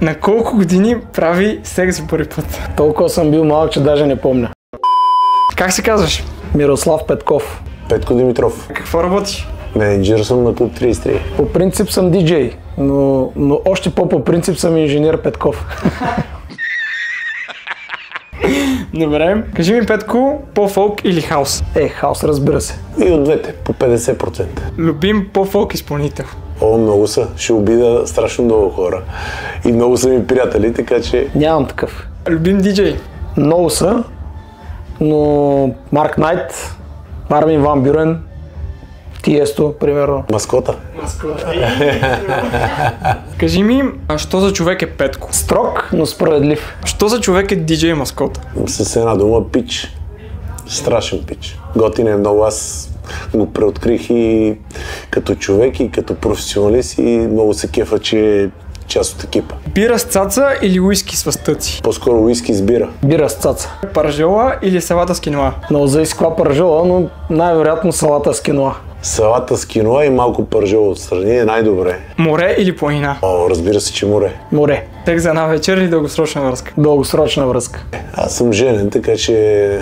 На колко години прави секс за първи път? Толкова съм бил малък, че даже не помня. Как се казваш? Мирослав Петков. Петко Димитров. Какво работиш? Менеджер съм на Клуб 33. По принцип съм диджей, но още по принцип съм инженер Петков. Добре. Кажи ми, Петко, по-фолк или хаус? Хаус, разбира се. И от двете, по 50%. Любим по-фолк изпълнител? О, много са. Ще обида страшно много хора. И много са ми приятели, така че... Нямам такъв. Любим диджей? Много са, но Марк Найт, Армин Ван Бюрен, Тиесто, примерно. Маскота. Кажи ми, що за човек е Петко? Строг, но справедлив. Що за човек е диджей Маскота? С една дума, пич. Страшен пич. Готин е много. Аз го преоткрих и като човек, и като професионалист, и много се кефа, че е част от екипа. Бира с цаца или уиски с въстъци? По-скоро уиски с бира. Бира с цаца. Паржола или салата с киноа? Много зависи каква паржола, но най-вероятно салата с киноа. Салата с киноа и малко пържола отстрани е най-добре. Море или планина? О, разбира се, че море. Море. Тек за една вечер или дългосрочна връзка? Дългосрочна връзка. Аз съм женен, така че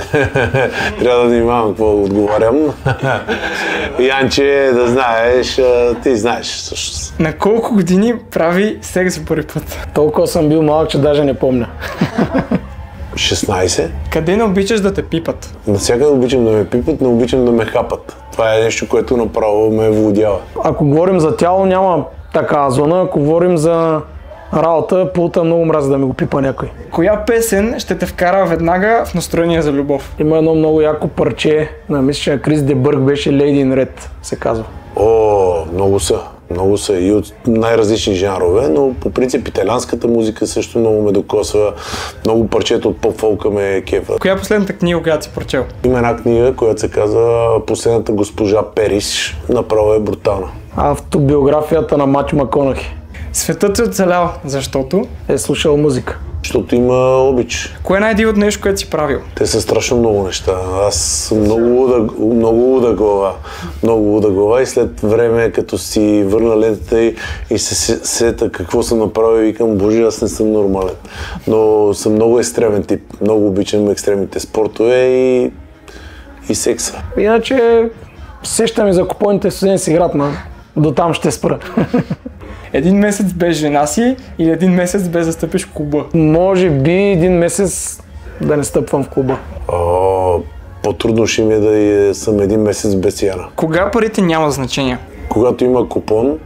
трябва да внимавам какво отговарям. Янче, да знаеш, ти знаеш всъщност. На колко години прави секс за първи път? Толкова съм бил малък, че даже не помня. 16. Къде не обичаш да те пипат? Навсякъде обичам да ме пипат, не обичам да ме хапат. Това е нещо, което направо ме владява. Ако говорим за тяло, няма такава зона. Ако говорим за работа, пулта много мразя да ми го пипа някой. Коя песен ще те вкара веднага в настроение за любов? Има едно много яко парче, мисля, че на Крис де Бърг беше Lady in Red, се казва. О, много са. Много са и от най-различни жанрове, но по принцип италианската музика също много ме докосва. Много парчета от поп-фолка ме кефа. Коя е последната книга, която си прочел? Има една книга, която се казва Последната госпожа Перис. Направо е брутална. Автобиографията на Матю Маконахи. Светът е оцелял, защото? Е слушал музика. Защото има обич. Кое е най-дивото нещо, което си правил? Те са страшно много неща. Аз съм много луда глава. Много луда глава и след време, като си върна лентата и се сета какво съм направил, и викам, боже, аз не съм нормален. Но съм много екстремен тип. Много обичам екстремните спортове и секса. Иначе сещам и за купоните студент си играт, но до там ще спра. Един месец без жена си или един месец без да стъпиш в клуба? Може би един месец да не стъпвам в клуба. По-трудно ще ми е да съм един месец без Яна. Кога парите няма значение? Когато има купон,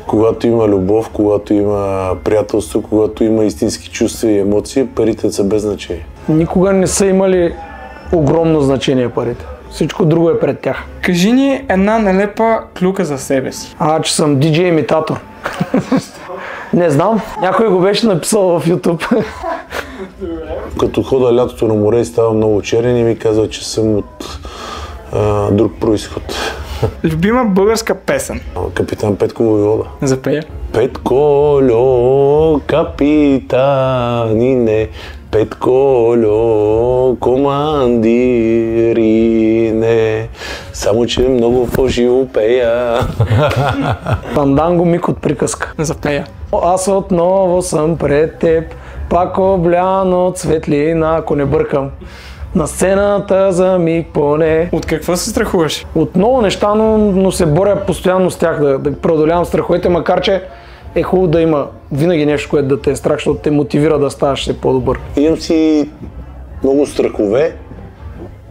когато има любов, когато има приятелство, когато има истински чувства и емоции, парите са без значение. Никога не са имали огромно значение парите. Всичко друго е пред тях. Кажи ни една нелепа клюка за себе си. Че съм диджей имитатор. Не знам. Някой го беше написал в YouTube. Като хода лятото на море и става много черен и ми казва, че съм от друг происход. Любима българска песен? Капитан Петко Войвода. Запея. Петколо, капитанине, Петколо, командирине, само че много фалшиво пея. Фанданго Мик от приказка. Запея. Аз отново съм пред теб, пак облян от светлина, ако не бъркам. На сцената за миг поне. От какво се страхуваш? От много неща, но се боря постоянно с тях, да преодолявам страховете, макар че е хубаво да има винаги нещо, което да те е страх, защото те мотивира да ставаш все по-добър. Имам си много страхове,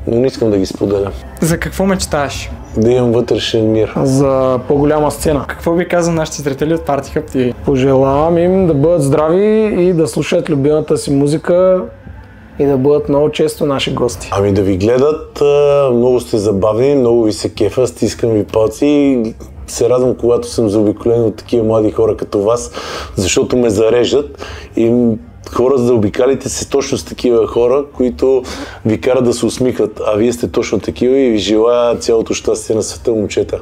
но не искам да ги споделям. За какво мечтаеш? Да имам вътрешен мир. За по-голяма сцена. Какво би казал нашите зрители от Party Hub TV? Пожелавам им да бъдат здрави и да слушат любимата си музика и да бъдат много често наши гости. Ами да ви гледат, много сте забавни, много ви се кефа, стискам ви палци и се радвам, когато съм заобиколен от такива млади хора като вас, защото ме зареждат и хора заобикалите се точно с такива хора, които ви карат да се усмихват, а вие сте точно такива и ви желая цялото щастие на света, момчета.